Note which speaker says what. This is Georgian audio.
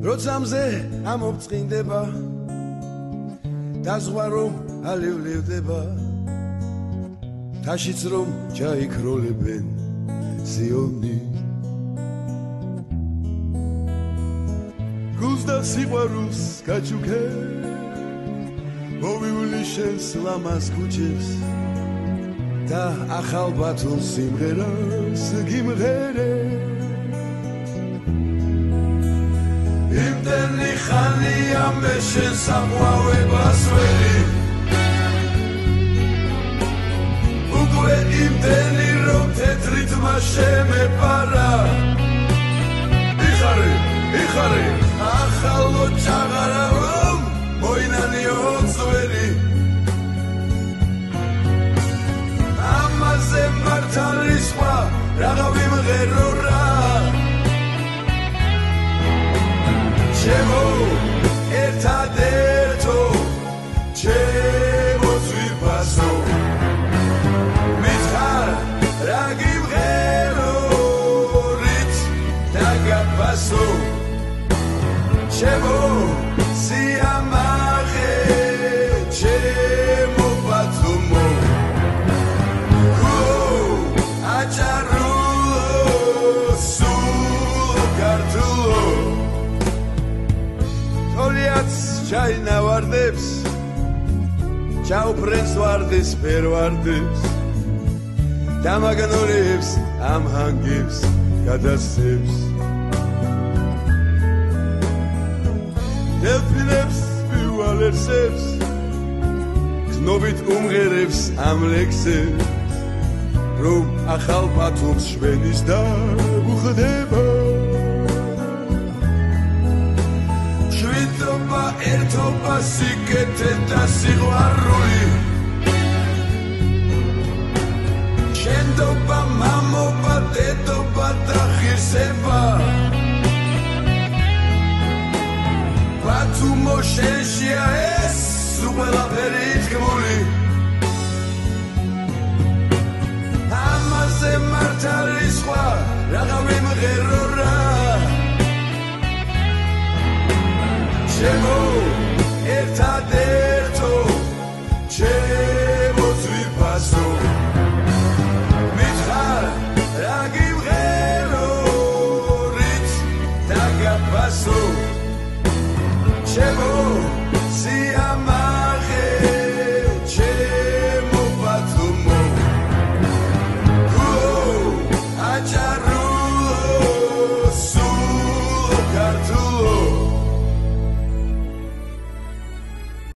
Speaker 1: როცამზე ამობწყინდება და ზღვა რომ ალევლევდება თაშიც რომ ჩაიქროლებენ ზიონი გულს და სიყვარულს გაჩუქე მოვივლი შენს ლამაზ ქუჩებს და ახალ ბათუმ სიმღერას გიმღერე იმდენი ხანია მე შენ საყვავებას ველი უკვე იმდენი რომ თეთრითმა შემეპარა იხარე ახალო ჩაღარა რომ მოინანიო ძველი ამაზე მართალი სხვა რაღა ვიმღერო რა ჩემო ერთადერთო ჩემო ძვირფასო მითხარ რა გიმღერო რით დაგაფასო ჩემო სიამაყე ჩემო ბათუმო აჭარულო სულ ქართულო თოლიაც ჩაინავარდებს ჩაუფრენს ვარდის ფერვარდებს დამაგნორებს ამ ჰანგებს გადასცემს დელფინებს ვივალერსებს გზნობით უმღერებს ამ ლექსებს რომ ახალ ბათუმს შვენის და უხდება შვიდობა ერთობა სიკეთე და სიყვარული შენდობა მამობა დედობა და ღირსება ბათუმო შენშია ეს ყველაფერი თქმული ამაზე მართალი სხვა რაღა ვიმღერო რა ჩემო ერთადერთო ჩემო ძვირფასო მითხარ რა გიმღერო რით დაგაფასო ჩემო სიამაყე ჩემო ბათუმო აჭარულო სულ ქართულო